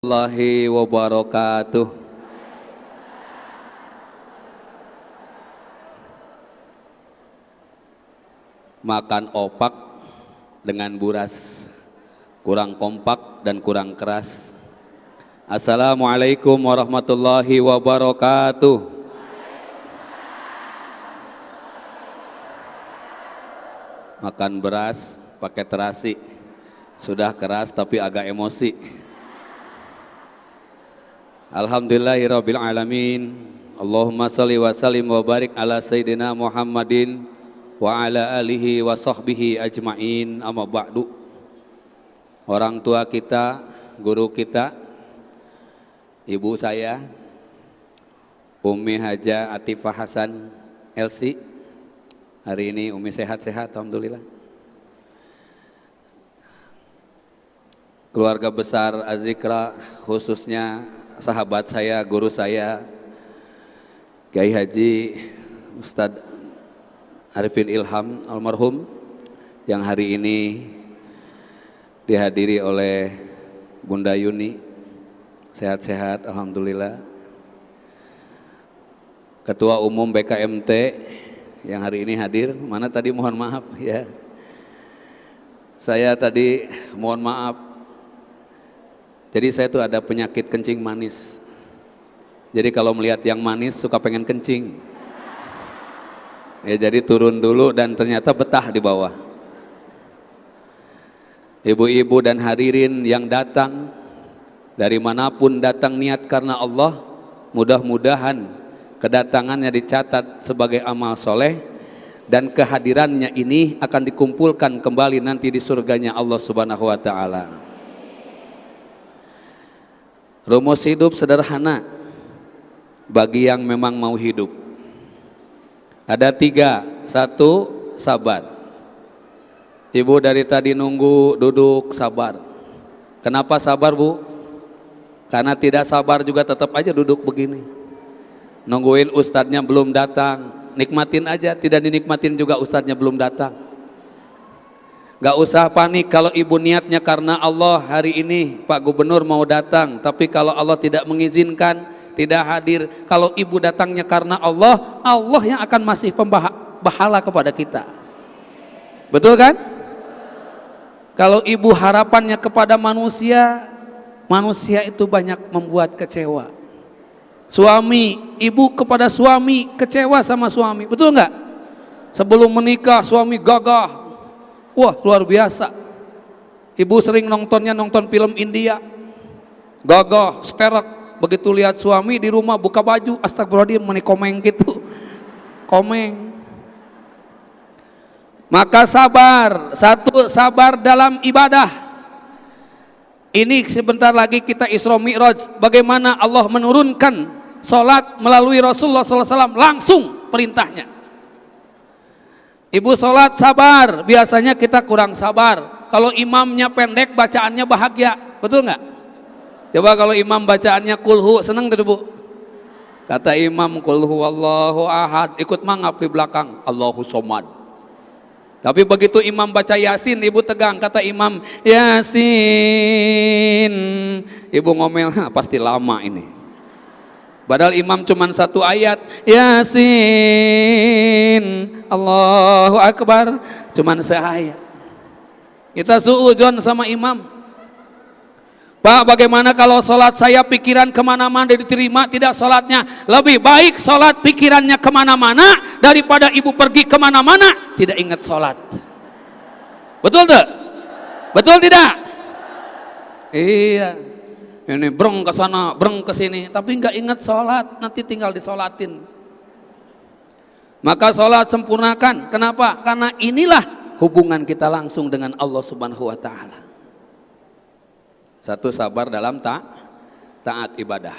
Warahmatullahi wabarakatuh. Makan opak dengan buras, kurang kompak dan kurang keras. Assalamualaikum warahmatullahi wabarakatuh. Makan beras pakai terasi, sudah keras tapi agak emosi. Alhamdulillahirabbil alamin. Allahumma shalli wa sallim wa barik ala sayyidina Muhammadin wa ala alihi wa sahbihi ajma'in. Amma ba'du. Orang tua kita, guru kita, ibu saya Umi Haja Atifah Hasan LC. Hari ini Umi sehat-sehat alhamdulillah. Keluarga besar Az-Zikra, khususnya sahabat saya, guru saya Kiai Haji Ustadz Arifin Ilham almarhum, yang hari ini dihadiri oleh Bunda Yuni, sehat-sehat alhamdulillah. Ketua Umum BKMT yang hari ini hadir, mana tadi mohon maaf ya. Saya tadi mohon maaf. Jadi saya tuh ada penyakit kencing manis. Jadi kalau melihat yang manis suka pengen kencing. Ya jadi turun dulu dan ternyata betah di bawah. Ibu-ibu dan hadirin yang datang dari manapun datang niat karena Allah, mudah-mudahan kedatangannya dicatat sebagai amal soleh dan kehadirannya ini akan dikumpulkan kembali nanti di surganya Allah Subhanahu wa Ta'ala. Rumus hidup sederhana bagi yang memang mau hidup. Ada 3. 1, sabar. Ibu dari tadi nunggu duduk sabar. Kenapa sabar, Bu? Karena tidak sabar juga tetap aja duduk begini. Nungguin ustadznya belum datang. Nikmatin aja, tidak dinikmatin juga ustadznya belum datang. Gak usah panik kalau ibu niatnya karena Allah, hari ini Pak Gubernur mau datang, tapi kalau Allah tidak mengizinkan, tidak hadir. Kalau ibu datangnya karena Allah, Allah yang akan masih pahala kepada kita. Betul kan? Kalau ibu harapannya kepada manusia, manusia itu banyak membuat kecewa. Suami, ibu kepada suami, kecewa sama suami, betul nggak? Sebelum menikah suami gagah, wah luar biasa. Ibu sering nonton film India, gagah, sterak. Begitu lihat suami di rumah buka baju, astagfirullahaladzim, meni komeng gitu, komeng. Maka sabar. 1, sabar dalam ibadah. Ini sebentar lagi kita Isra Mi'raj. Bagaimana Allah menurunkan sholat melalui Rasulullah SAW langsung perintahnya. Ibu sholat sabar, biasanya kita kurang sabar. Kalau imamnya pendek, bacaannya bahagia, betul nggak? Coba kalau imam bacaannya kulhu, seneng tuh Bu. Kata imam kulhu Allahu ahad, ikut mangap di belakang, Allahu somad. Tapi begitu imam baca Yasin, ibu tegang. Kata imam Yasin, ibu ngomel, pasti lama ini. Padahal imam cuma 1 ayat, Yasin, Allahu Akbar, cuma seayat. Kita suudzon sama imam. Pak, bagaimana kalau sholat saya pikiran kemana-mana diterima, tidak sholatnya? Lebih baik sholat pikirannya kemana-mana daripada ibu pergi kemana-mana tidak ingat sholat. Betul tuh? Betul tidak? Iya. Ini breng ke sana, breng ke sini, tapi nggak ingat sholat, nanti tinggal disolatin. Maka sholat sempurnakan. Kenapa? Karena inilah hubungan kita langsung dengan Allah Subhanahu wa Ta'ala. 1, sabar dalam taat ibadah.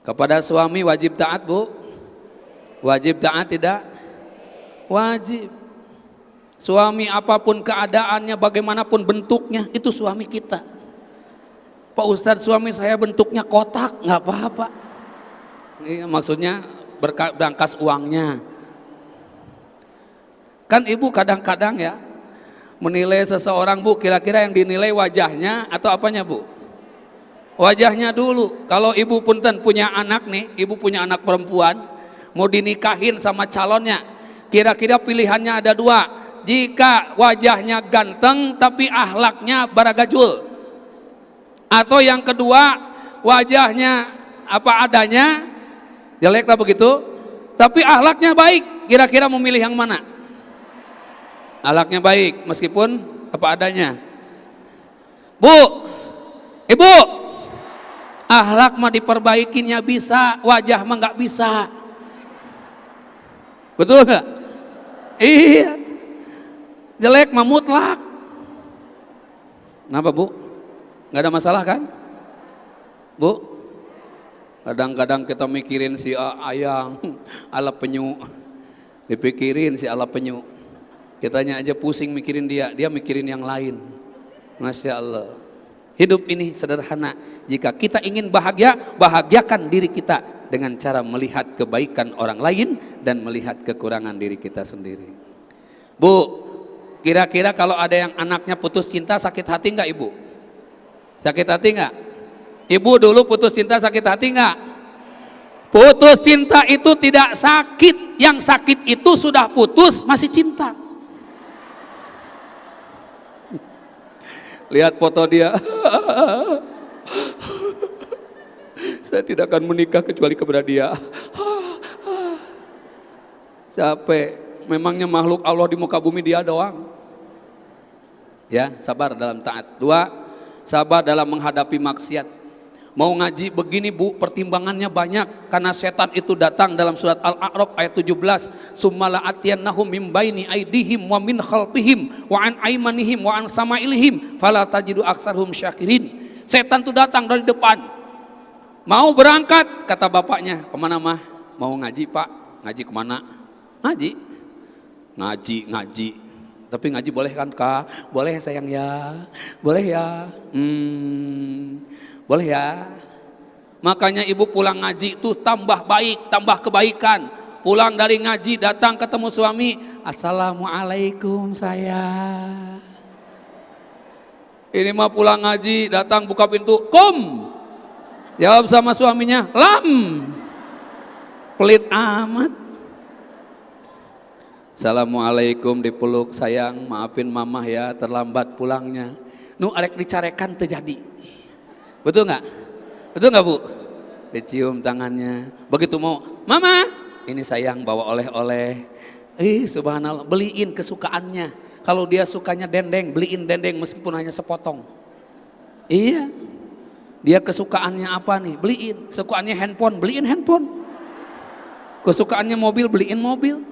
Kepada suami wajib taat, Bu? Wajib taat tidak? Wajib. Suami apapun keadaannya, bagaimanapun bentuknya, itu suami kita. Pak Ustadz, suami saya bentuknya kotak, nggak apa-apa. Iya, maksudnya berangkas uangnya. Kan ibu kadang-kadang ya menilai seseorang, Bu, kira-kira yang dinilai wajahnya atau apanya, Bu? Wajahnya dulu. Kalau ibu punten punya anak nih, ibu punya anak perempuan, mau dinikahin sama calonnya, kira-kira pilihannya ada dua. Jika wajahnya ganteng tapi ahlaknya baragajul, atau yang kedua wajahnya apa adanya, jelek lah begitu, tapi ahlaknya baik, kira-kira mau milih yang mana? Ahlaknya baik meskipun apa adanya. Bu, ibu, ahlak mah diperbaikinya bisa, wajah mah nggak bisa. Betul nggak? Iya. Jelek mah mutlak. Kenapa bu? Nggak ada masalah kan? Bu? Kadang-kadang kita mikirin si ayang, ala penyu. Dipikirin si ala penyu. Kitanya aja pusing mikirin dia mikirin yang lain. Masya Allah. Hidup ini sederhana. Jika kita ingin bahagia, bahagiakan diri kita dengan cara melihat kebaikan orang lain dan melihat kekurangan diri kita sendiri. Bu, kira-kira kalau ada yang anaknya putus cinta sakit hati nggak ibu? Sakit hati nggak? Ibu dulu putus cinta sakit hati nggak? Putus cinta itu tidak sakit. Yang sakit itu sudah putus masih cinta. Lihat foto dia. Saya tidak akan menikah kecuali kepada dia. Capek. Memangnya makhluk Allah di muka bumi dia doang. Ya, sabar dalam taat. 2, sabar dalam menghadapi maksiat. Mau ngaji begini bu, pertimbangannya banyak karena setan itu datang dalam surat Al-A'raf ayat 17. Summala atiyannahum min baini aidihim wa min khalfihim wa an aimanihim wa an samailihim fala tajidu aksarhum syakirin. Setan itu datang dari depan. Mau berangkat, kata bapaknya, kemana mah? Mau ngaji pak. Ngaji kemana? Ngaji. Tapi ngaji boleh kan kak? Boleh sayang ya. Boleh ya. Boleh ya. Makanya ibu pulang ngaji itu tambah baik, tambah kebaikan. Pulang dari ngaji datang ketemu suami, assalamualaikum sayang. Ini mah pulang ngaji datang buka pintu, kum. Jawab sama suaminya, lam. Pelit amat. Assalamualaikum dipeluk sayang, maafin mamah ya terlambat pulangnya. Nu arek dicarekan terjadi. Betul nggak? Betul nggak bu? Dicium tangannya. Begitu mau, mama, ini sayang bawa oleh-oleh. Subhanallah, beliin kesukaannya. Kalau dia sukanya dendeng, beliin dendeng meskipun hanya sepotong. Iya. Dia kesukaannya apa nih? Beliin. Kesukaannya handphone, beliin handphone. Kesukaannya mobil, beliin mobil.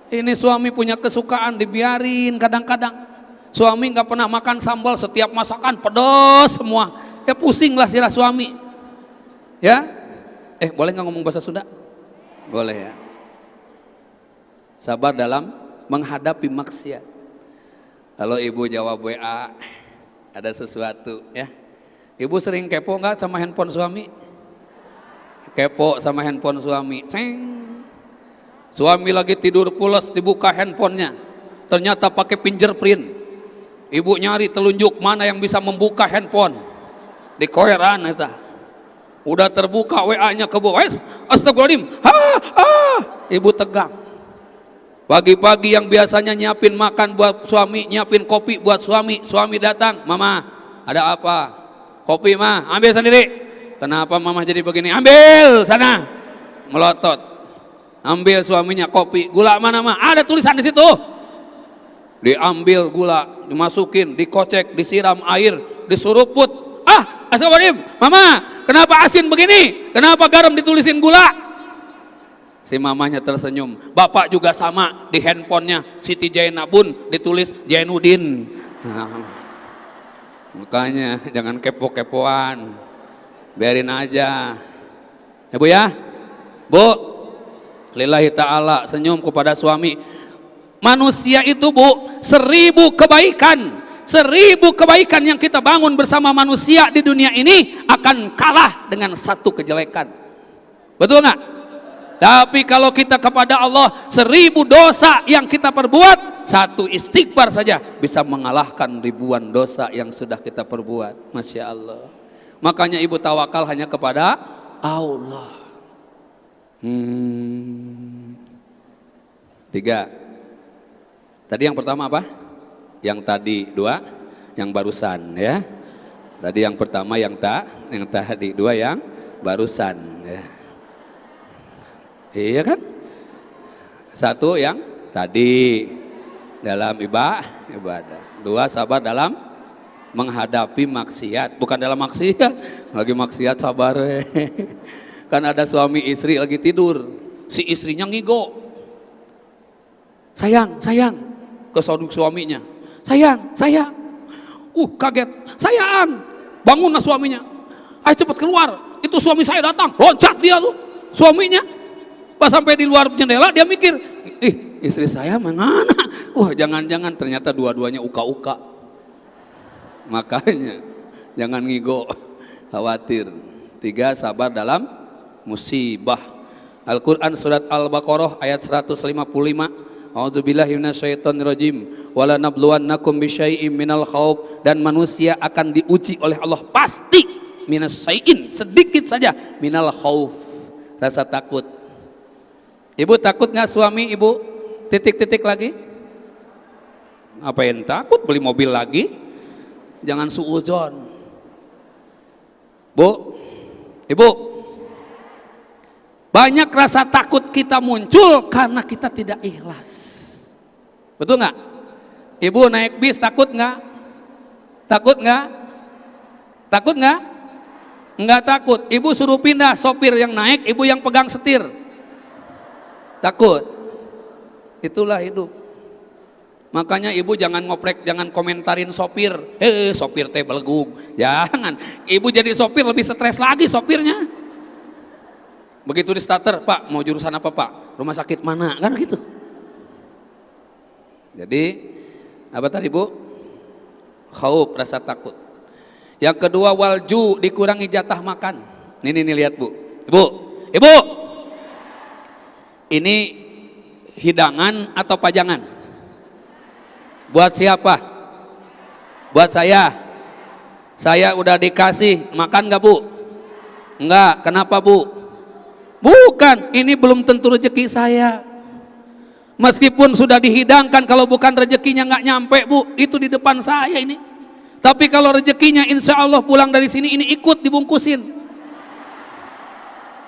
Ini suami punya kesukaan dibiarin kadang-kadang. Suami nggak pernah makan sambal, setiap masakan pedas semua. Ya pusinglah sirah suami. Ya, boleh nggak ngomong bahasa Sunda? Boleh ya. Sabar dalam menghadapi maksiat. Kalau ibu jawab WA, ada sesuatu ya. Ibu sering kepo nggak sama handphone suami? Kepo sama handphone suami. Suami lagi tidur pulas, dibuka handphonenya. Ternyata pakai fingerprint. Ibu nyari telunjuk mana yang bisa membuka handphone. Di koeran eta. Udah terbuka WA-nya ke bawah. Astagfirullahaladzim. Ibu tegang. Pagi-pagi yang biasanya nyiapin makan buat suami, nyiapin kopi buat suami. Suami datang, mama ada apa? Kopi mah, ambil sendiri. Kenapa mama jadi begini? Ambil sana. Melotot. Ambil suaminya kopi. Gula mana mah? Ada tulisan di situ. Diambil gula, dimasukin, dikocek, disiram air, disuruput. Astagfirullahaladzim, mama, kenapa asin begini? Kenapa garam ditulisin gula? Si mamanya tersenyum. Bapak juga sama, di handphonenya Siti Jainabun ditulis Jainuddin. Makanya jangan kepo-kepoan, biarin aja. Ya bu ya, bu, lillahi ta'ala, senyum kepada suami. Manusia itu bu, 1000 kebaikan. 1000 kebaikan yang kita bangun bersama manusia di dunia ini akan kalah dengan 1 kejelekan. Betul nggak? Tapi kalau kita kepada Allah, 1000 dosa yang kita perbuat, 1 istighfar saja bisa mengalahkan ribuan dosa yang sudah kita perbuat. Masya Allah. Makanya ibu tawakal hanya kepada Allah. 3. Tadi yang pertama apa? Yang tadi 2, yang barusan ya. Tadi yang pertama yang tadi 2 yang barusan ya. Iya kan? 1 yang tadi dalam ibadah. 2 sabar dalam menghadapi maksiat, bukan dalam maksiat, lagi maksiat sabar. Kan ada suami istri lagi tidur, si istrinya ngigo, sayang, ke suaminya, sayang, kaget, sayang, bangunlah suaminya, ayo cepat keluar, itu suami saya datang, loncat dia tuh, suaminya, pas sampai di luar jendela dia mikir, istri saya mana, jangan-jangan ternyata dua-duanya uka-uka. Makanya jangan ngigo, khawatir. 3 sabar dalam musibah. Al-Quran surat Al-Baqarah ayat 155. A'udzubillahi minasyaitonirrajim. Wala nabluwannakum bisyai'im minal khauf, dan manusia akan diuji oleh Allah pasti minasyai'in, sedikit saja, minal khauf, rasa takut. Ibu takut nggak suami ibu? Titik-titik lagi. Ngapain takut, beli mobil lagi? Jangan suudzon. Bu, ibu, banyak rasa takut kita muncul karena kita tidak ikhlas. Betul nggak? Ibu naik bis takut nggak? Takut nggak? Takut nggak? Nggak takut. Ibu suruh pindah, sopir yang naik, ibu yang pegang setir. Takut. Itulah hidup. Makanya ibu jangan ngoprek, jangan komentarin sopir. Sopir teh belegug. Jangan. Ibu jadi sopir lebih stres lagi sopirnya. Begitu di starter, Pak mau jurusan apa Pak? Rumah sakit mana? Kan gitu. Jadi apa tadi Bu? Khauf, rasa takut. Yang kedua walju, dikurangi jatah makan. Nih lihat Bu. Ibu. Ini hidangan atau pajangan? Buat siapa? Buat saya. Saya udah dikasih, makan gak Bu? Enggak, kenapa Bu? Bukan, ini belum tentu rezeki saya. Meskipun sudah dihidangkan, kalau bukan rezekinya nggak nyampe Bu, itu di depan saya ini. Tapi kalau rezekinya insya Allah pulang dari sini, ini ikut dibungkusin.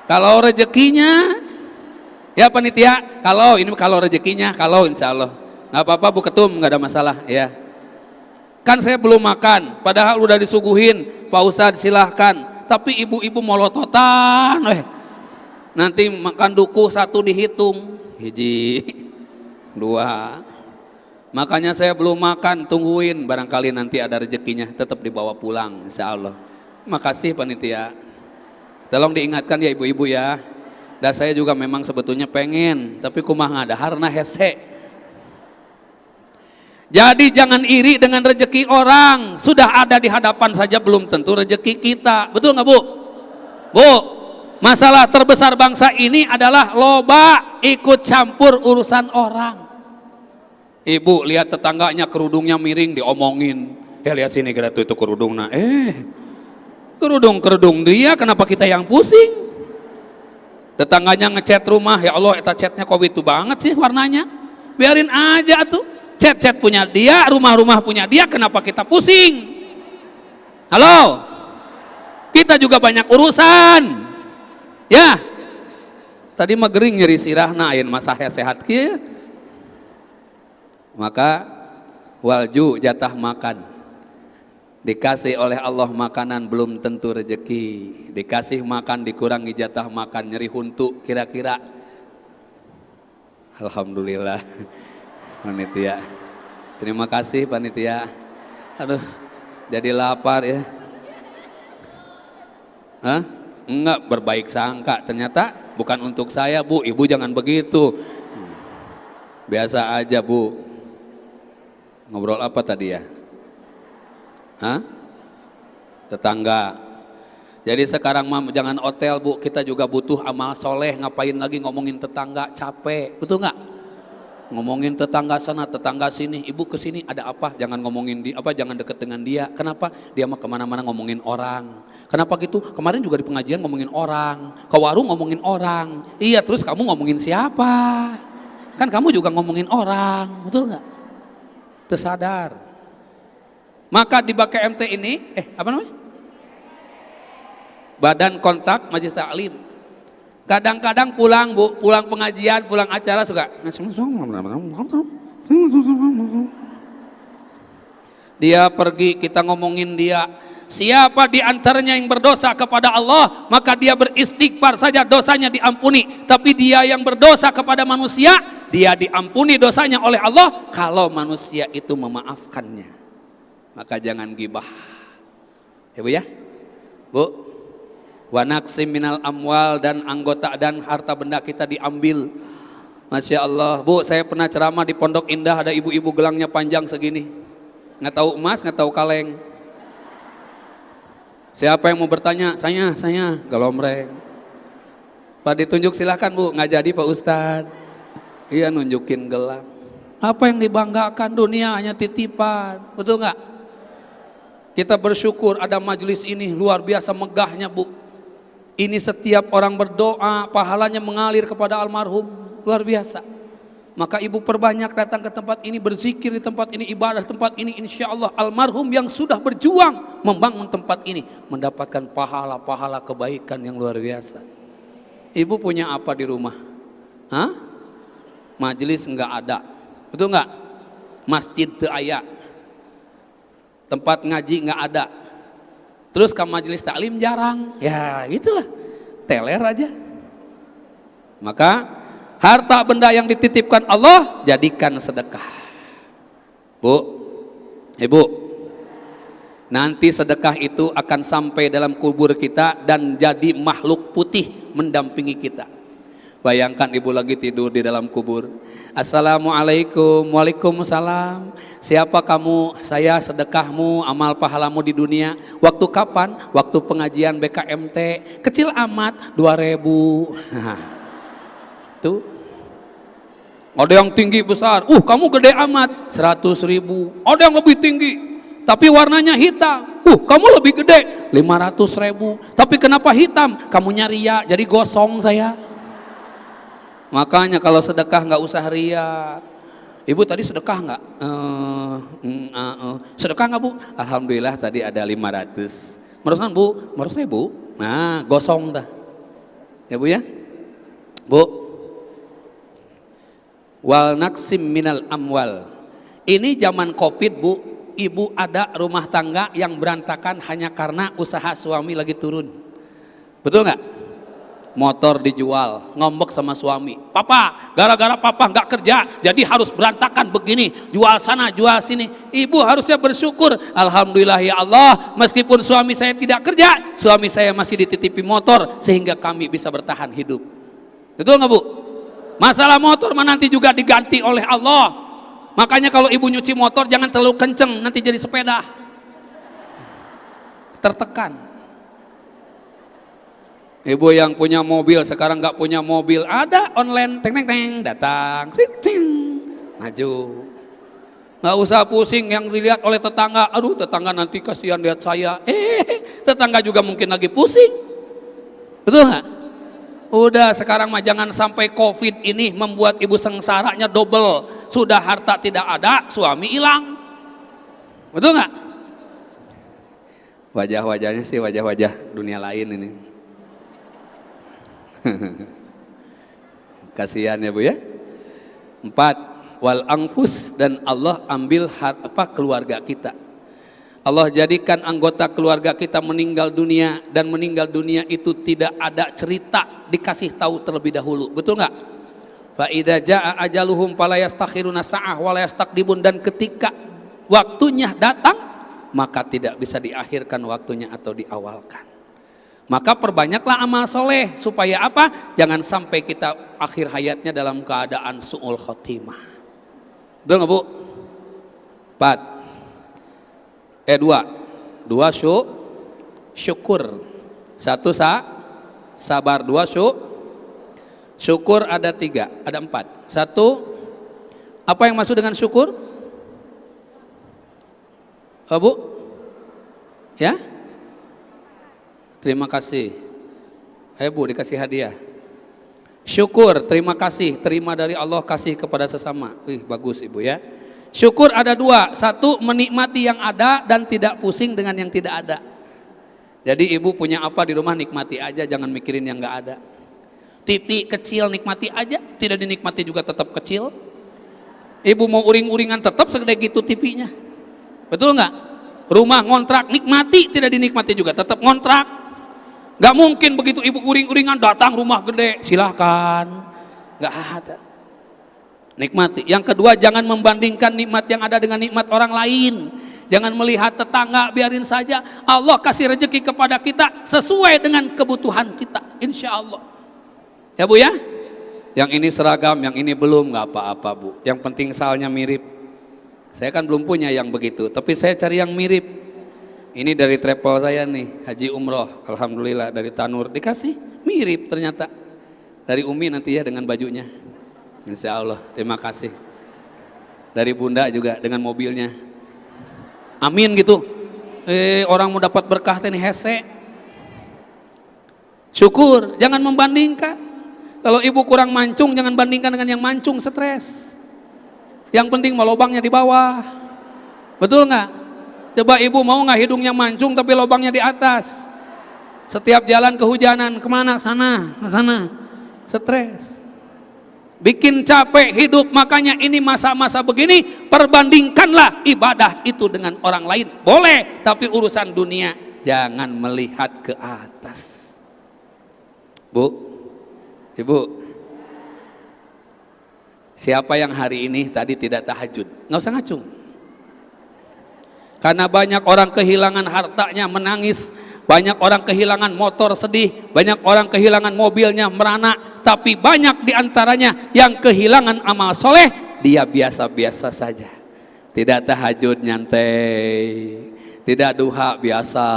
Kalau rezekinya, ya panitia, kalau rezekinya, kalau insya Allah. Nggak apa-apa Bu Ketum, nggak ada masalah ya. Kan saya belum makan, padahal udah disuguhin, Pak Ustadz silahkan. Tapi ibu-ibu molototan, nanti makan duku 1 dihitung, 1, 2. Makanya saya belum makan, tungguin, barangkali nanti ada rezekinya, tetap dibawa pulang, insya Allah. Makasih panitia. Tolong diingatkan ya ibu-ibu ya. Dan saya juga memang sebetulnya pengen, tapi kumaha ngadaharna hese. Jadi jangan iri dengan rezeki orang, sudah ada di hadapan saja belum tentu rezeki kita. Betul nggak Bu? Bu, masalah terbesar bangsa ini adalah loba ikut campur urusan orang. Ibu lihat tetangganya kerudungnya miring diomongin. Lihat sini kira itu kerudungnya. Kerudung dia, kenapa kita yang pusing? Tetangganya ngecat rumah, ya Allah eta catnya kok itu banget sih warnanya. Biarin aja tuh. Cat punya dia, rumah-rumah punya dia, kenapa kita pusing? Halo? Kita juga banyak urusan. Ya. Tadi magering nyeri sirahna ayeuna masa sehat kieu. Maka walju jatah makan. Dikasih oleh Allah makanan belum tentu rezeki. Dikasih makan dikurangi jatah makan, nyeri huntu kira-kira. Alhamdulillah. Panitia, terima kasih panitia. Aduh, jadi lapar ya. Enggak, berbaik sangka. Ternyata bukan untuk saya Bu. Ibu jangan begitu. Biasa aja Bu. Ngobrol apa tadi ya? Tetangga. Jadi sekarang jangan hotel Bu. Kita juga butuh amal soleh. Ngapain lagi ngomongin tetangga, capek. Betul nggak? ngomongin tetangga sana, tetangga sini, ibu kesini ada apa? Jangan ngomongin dia, jangan deket dengan dia. Kenapa? Dia mah kemana-mana ngomongin orang. Kenapa gitu? Kemarin juga di pengajian ngomongin orang, ke warung ngomongin orang. Iya, terus kamu ngomongin siapa? Kan kamu juga ngomongin orang, betul nggak? Tersadar. Maka di BKMT ini, apa namanya? Badan Kontak Majelis Taklim. Kadang-kadang pulang bu, pulang pengajian, pulang acara suka dia pergi, kita ngomongin dia. Siapa di antaranya yang berdosa kepada Allah, maka dia beristighfar saja, dosanya diampuni. Tapi dia yang berdosa kepada manusia, dia diampuni dosanya oleh Allah kalau manusia itu memaafkannya. Maka jangan gibah. Ya bu ya, bu. Wa naqsim minal amwal, dan anggota dan harta benda kita diambil. Masya Allah, bu, saya pernah ceramah di Pondok Indah, ada ibu-ibu gelangnya panjang segini, nggak tahu emas, nggak tahu kaleng. Siapa yang mau bertanya? Saya, galomreng. Pak ditunjuk silahkan bu, nggak jadi Pak Ustadz. Iya nunjukin gelang. Apa yang dibanggakan, dunia hanya titipan, betul nggak? Kita bersyukur ada majelis ini, luar biasa megahnya bu. Ini setiap orang berdoa, pahalanya mengalir kepada almarhum, luar biasa. Maka ibu perbanyak datang ke tempat ini, berzikir di tempat ini, ibadah di tempat ini. Insya Allah almarhum yang sudah berjuang membangun tempat ini mendapatkan pahala-pahala kebaikan yang luar biasa. Ibu punya apa di rumah? Hah? Majelis enggak ada, betul enggak? Masjid teu aya, tempat ngaji enggak ada. Terus ke majelis taklim jarang, ya itulah, teler aja. Maka harta benda yang dititipkan Allah jadikan sedekah. Bu, ibu, nanti sedekah itu akan sampai dalam kubur kita dan jadi makhluk putih mendampingi kita. Bayangkan ibu lagi tidur di dalam kubur. Assalamualaikum, waalaikumsalam. Siapa kamu? Saya sedekahmu, amal pahalamu di dunia. Waktu kapan? Waktu pengajian BKMT. Kecil amat, 2.000. Tuh. Ada yang tinggi besar. Kamu gede amat, 100.000. Ada yang lebih tinggi, tapi warnanya hitam. Kamu lebih gede, 500.000. Tapi kenapa hitam? Kamunya ria, jadi gosong saya. Makanya kalau sedekah nggak usah ria. Ibu tadi sedekah nggak? Sedekah nggak bu? Alhamdulillah tadi ada 500. Merusan bu? Merusnya bu? Nah gosong dah. Ya bu ya? Bu. Wal naqsim minal amwal. Ini zaman Covid bu. Ibu ada rumah tangga yang berantakan hanya karena usaha suami lagi turun. Betul nggak? Motor dijual, ngambek sama suami. Papa, gara-gara papa nggak kerja, jadi harus berantakan begini, jual sana, jual sini. Ibu harusnya bersyukur, alhamdulillah ya Allah, meskipun suami saya tidak kerja, suami saya masih dititipi motor sehingga kami bisa bertahan hidup. Betul nggak bu? Masalah motor mah nanti juga diganti oleh Allah. Makanya kalau ibu nyuci motor jangan terlalu kenceng, nanti jadi sepeda. Tertekan. Ibu yang punya mobil sekarang nggak punya mobil, ada online, teng datang, maju, nggak usah pusing yang dilihat oleh tetangga. Aduh tetangga nanti kasihan lihat saya, tetangga juga mungkin lagi pusing, betul nggak? Udah sekarang mah jangan sampai Covid ini membuat ibu sengsaranya double. Sudah harta tidak ada, suami hilang, betul nggak? Wajah-wajahnya sih wajah-wajah dunia lain ini. Kasihan ya bu ya. 4, wal anfus, dan Allah ambil keluarga kita. Allah jadikan anggota keluarga kita meninggal dunia, dan meninggal dunia itu tidak ada cerita, dikasih tahu terlebih dahulu, betul nggak? Fa idza jaa ajaluhum fala yastakhiruna sa'ah wa la yastaqdimun, dan ketika waktunya datang maka tidak bisa diakhirkan waktunya atau diawalkan. Maka perbanyaklah amal soleh supaya apa? Jangan sampai kita akhir hayatnya dalam keadaan su'ul khotimah. Betul nggak bu? 4. 2 syukur. 1 sabar. 2 syukur. Ada 3, ada 4. 1 Apa yang masuk dengan syukur? Oh, Bu? Ya? Terima kasih. Ayo Bu, dikasih hadiah. Syukur, terima kasih, terima dari Allah, kasih kepada sesama. Wih, bagus Ibu ya. Syukur ada dua, satu menikmati yang ada dan tidak pusing dengan yang tidak ada. Jadi Ibu punya apa di rumah, nikmati aja, jangan mikirin yang nggak ada. TV kecil nikmati aja, tidak dinikmati juga tetap kecil. Ibu mau uring-uringan tetap segede gitu TV-nya, betul nggak? Rumah ngontrak nikmati, tidak dinikmati juga tetap ngontrak. Nggak mungkin begitu Ibu uring-uringan datang rumah gede, silahkan, nggak ada. Nikmati. Yang kedua, jangan membandingkan nikmat yang ada dengan nikmat orang lain. Jangan melihat tetangga, biarin saja. Allah kasih rezeki kepada kita sesuai dengan kebutuhan kita, insya Allah. Ya Bu ya. Yang ini seragam, yang ini belum, nggak apa-apa Bu. Yang penting salnya mirip. Saya kan belum punya yang begitu, tapi saya cari yang mirip. Ini dari travel saya nih, Haji Umroh, alhamdulillah dari Tanur dikasih mirip ternyata. Dari Umi nanti ya dengan bajunya, insya Allah. Terima kasih. Dari Bunda juga dengan mobilnya. Amin gitu. Orang mau dapat berkah ini hese. Syukur, jangan membandingkan. Kalau Ibu kurang mancung, jangan bandingkan dengan yang mancung, stres. Yang penting mau lubangnya di bawah. Betul nggak? Coba Ibu mau nggak hidungnya mancung tapi lubangnya di atas? Setiap jalan kehujanan, kemana? Sana, sana. Stres. Bikin capek hidup, makanya ini masa-masa begini, perbandingkanlah ibadah itu dengan orang lain. Boleh, tapi urusan dunia jangan melihat ke atas. Bu, Ibu, siapa yang hari ini tadi tidak tahajud? Nggak usah ngacung. Karena banyak orang kehilangan hartanya menangis, banyak orang kehilangan motor sedih, banyak orang kehilangan mobilnya merana. Tapi banyak diantaranya yang kehilangan amal soleh, dia biasa-biasa saja. Tidak tahajud nyantai, tidak duha biasa.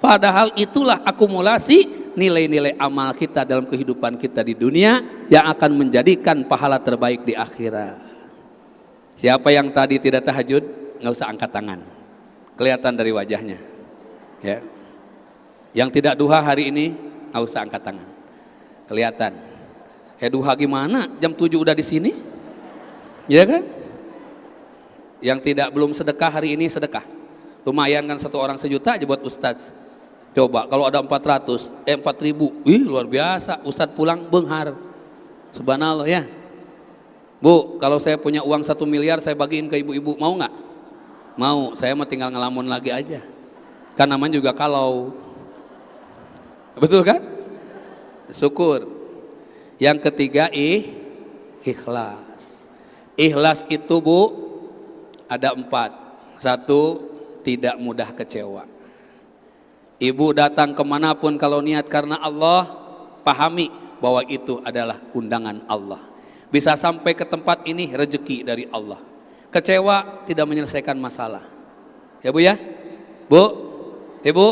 Padahal itulah akumulasi nilai-nilai amal kita dalam kehidupan kita di dunia yang akan menjadikan pahala terbaik di akhirat. Siapa yang tadi tidak tahajud, nggak usah angkat tangan. Kelihatan dari wajahnya. Ya. Yang tidak duha hari ini, nggak usah angkat tangan. Kelihatan. Duha gimana? Jam 7 udah di sini? Ya kan? Yang tidak belum sedekah hari ini sedekah. Lumayan kan, satu orang 1 juta aja buat ustadz. Coba kalau ada 4.000, wih luar biasa. Ustadz pulang benghar. Subhanallah ya. Bu, kalau saya punya uang 1 miliar saya bagiin ke ibu-ibu, mau nggak? Mau. Saya mah tinggal ngelamun lagi aja. Kan namanya juga kalau. Betul kan? Syukur. Yang ketiga ikhlas. Ikhlas itu Bu ada 4. 1, tidak mudah kecewa. Ibu datang kemanapun kalau niat karena Allah, pahami bahwa itu adalah undangan Allah. Bisa sampai ke tempat ini rezeki dari Allah. Kecewa tidak menyelesaikan masalah. Ya Bu ya. Bu, Ibu,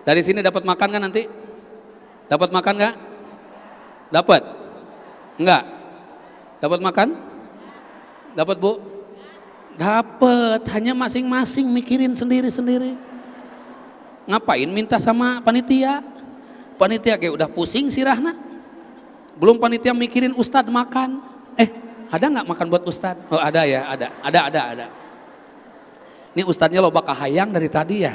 dari sini dapat makan kan nanti? Dapat makan nggak? Dapat? Enggak? Dapat makan? Dapat Bu? Dapat, hanya masing-masing mikirin sendiri-sendiri. Ngapain minta sama panitia? Panitia kayak udah pusing sirahna. Belum panitia mikirin ustadz makan. Ada nggak makan buat ustadz? Oh ada ya, ada. Ini ustadznya loba kahayang dari tadi ya.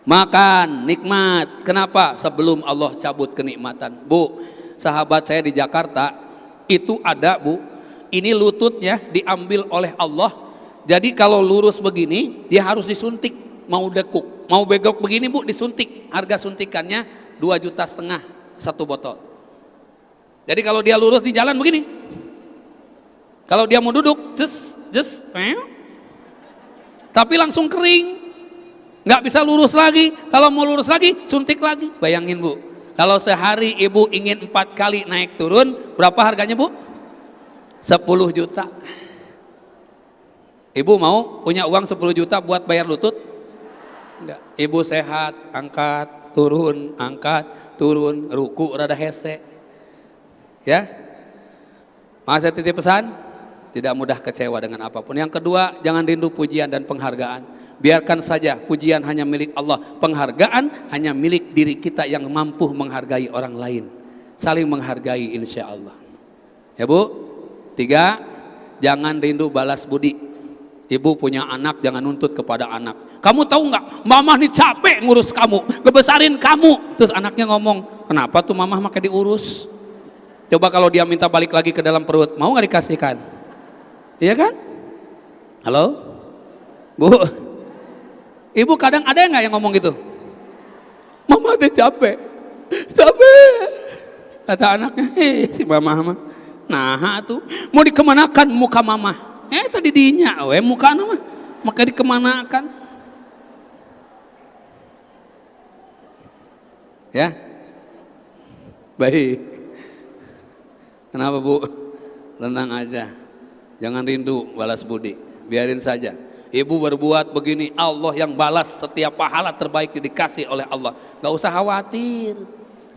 Makan, nikmat. Kenapa? Sebelum Allah cabut kenikmatan. Bu, sahabat saya di Jakarta itu ada Bu, ini lututnya diambil oleh Allah. Jadi kalau lurus begini dia harus disuntik. Mau dekuk, mau begok begini Bu disuntik. Harga suntikannya 2,5 juta 1 botol. Jadi kalau dia lurus di jalan begini, kalau dia mau duduk tapi langsung kering, nggak bisa lurus lagi. Kalau mau lurus lagi suntik lagi. Bayangin Bu, kalau sehari Ibu ingin 4 kali naik turun, berapa harganya Bu? 10 juta. Ibu mau punya uang 10 juta buat bayar lutut? Enggak. Ibu sehat, angkat turun, ruku rada hese. Ya, maka saya titip pesan, tidak mudah kecewa dengan apapun. Yang kedua, jangan rindu pujian dan penghargaan. Biarkan saja pujian hanya milik Allah, penghargaan hanya milik diri kita yang mampu menghargai orang lain. Saling menghargai insya Allah. Ya Bu. 3, jangan rindu balas budi. Ibu punya anak, jangan nuntut kepada anak. Kamu tahu nggak, mama nih capek ngurus kamu, ngebesarin kamu. Terus anaknya ngomong, kenapa tuh mama makai diurus? Coba kalau dia minta balik lagi ke dalam perut, mau nggak dikasihkan? Iya kan? Halo, Bu. Ibu kadang ada nggak yang ngomong gitu? Mama tuh capek, kata anaknya. Si mama, nah tuh mau dikemanakan muka mama? Tadi dinya, muka nama, maka dikemanakan? Ya, baik. Kenapa Bu? Tenang aja, jangan rindu balas budi, biarin saja. Ibu berbuat begini, Allah yang balas setiap pahala terbaik dikasih oleh Allah. Gak usah khawatir.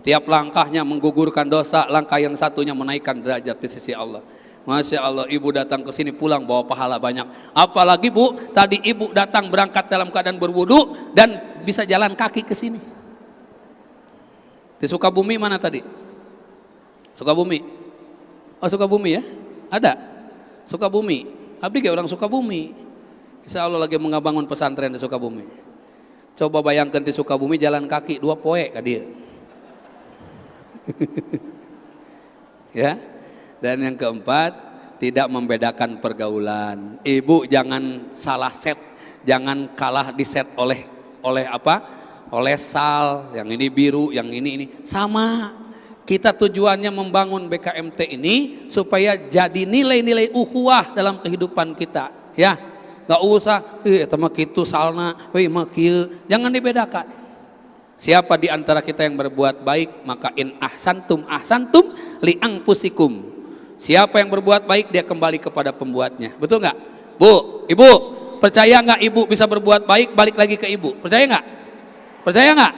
Setiap langkahnya menggugurkan dosa, langkah yang satunya menaikkan derajat di sisi Allah. Masya Allah, ibu datang ke sini pulang bawa pahala banyak. Apalagi Bu, tadi ibu datang berangkat dalam keadaan berwudu dan bisa jalan kaki ke sini. Di Sukabumi mana tadi? Sukabumi. Oh Sukabumi ya? Ada? Sukabumi. Abdi ge orang Sukabumi. Insya Allah lagi mengabangun pesantren di Sukabumi. Coba bayangkan di Sukabumi jalan kaki 2 poe ka dia. Ya. Dan yang keempat, tidak membedakan pergaulan. Ibu jangan salah set, jangan kalah di set oleh apa? Oleh sal, yang ini biru, yang ini sama. Kita tujuannya membangun BKMT ini supaya jadi nilai-nilai ukhuwah dalam kehidupan kita, ya. Gak usah, eta mah kitu salna, mah kieu. Jangan dibedakan. Siapa di antara kita yang berbuat baik, maka in ahsantum li anfusikum. Siapa yang berbuat baik, dia kembali kepada pembuatnya. Betul nggak? Bu, ibu, percaya nggak ibu bisa berbuat baik, balik lagi ke ibu? Percaya nggak? Percaya nggak?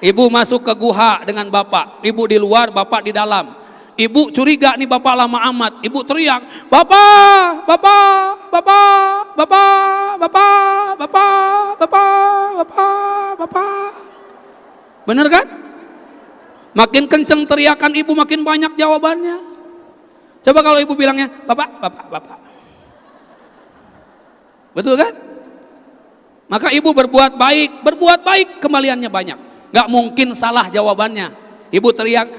Ibu masuk ke guha dengan bapak, ibu di luar, bapak di dalam. Ibu curiga nih bapak lama amat, ibu teriak, bapak, bapak, bapak, bapak, bapak, bapak, bapak, bapak, bapak. Bener kan? Makin kenceng teriakan ibu, makin banyak jawabannya. Coba kalau ibu bilangnya, bapak, bapak, bapak. Betul kan? Maka ibu berbuat baik kembaliannya banyak. Gak mungkin salah jawabannya. Ibu teriak,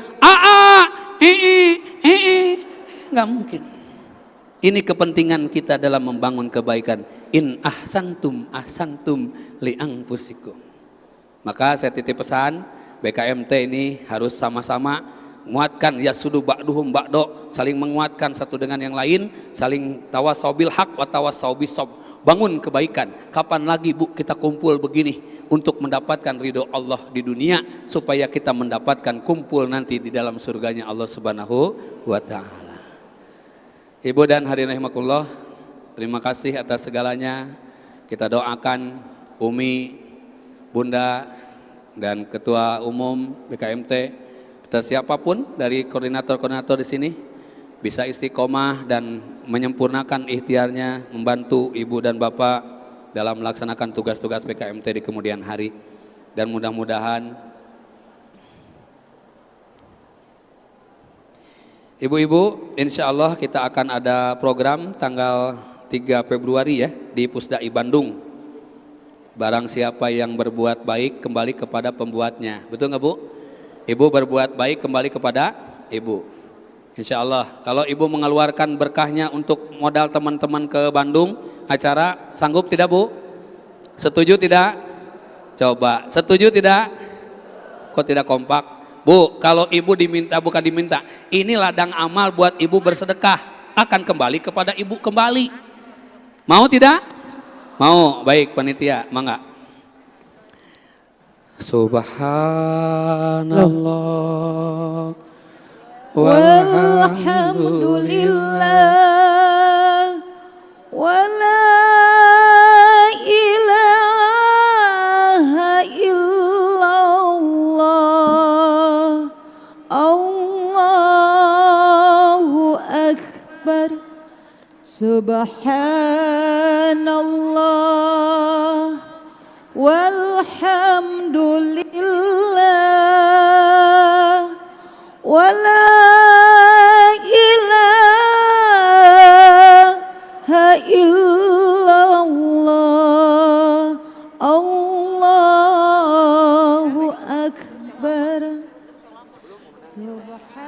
gak mungkin. Ini kepentingan kita dalam membangun kebaikan. In ahsantum li anfusikum. Maka saya titip pesan, BKMT ini harus sama-sama menguatkan, ya sudu ba'duhum ba'do, saling menguatkan satu dengan yang lain, saling tawasaubil haq wa tawasaubis sob. Bangun kebaikan. Kapan lagi Bu kita kumpul begini untuk mendapatkan ridho Allah di dunia, supaya kita mendapatkan kumpul nanti di dalam surganya Allah Subhanahu wa taala. Ibu dan hadirin rahimakumullah, terima kasih atas segalanya. Kita doakan Umi, Bunda dan Ketua Umum BKMT, kita siapapun dari koordinator-koordinator di sini bisa istiqomah dan menyempurnakan ikhtiarnya membantu ibu dan bapak dalam melaksanakan tugas-tugas BKMT di kemudian hari. Dan mudah-mudahan ibu-ibu, insya Allah kita akan ada program tanggal 3 Februari ya di Pusdai Bandung. Barang siapa yang berbuat baik kembali kepada pembuatnya. Betul nggak Bu? Ibu berbuat baik kembali kepada ibu. Insya Allah, kalau ibu mengeluarkan berkahnya untuk modal teman-teman ke Bandung acara, sanggup tidak Bu? Setuju tidak? Coba, setuju tidak? Kok tidak kompak? Bu, kalau ibu diminta, bukan diminta, ini ladang amal buat ibu bersedekah, akan kembali kepada ibu kembali. Mau tidak? Mau, baik panitia, mangga. Subhanallah walhamdulillah wa la ilaha illallah Allah Subhanallah walhamdulillah wa la ilaha illallah Allahu akbar. Subhanallah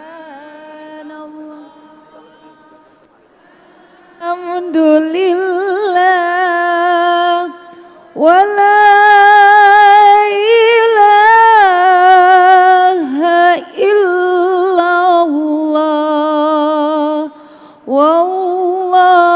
alhamdulillah wa la ilaha illallah wallahu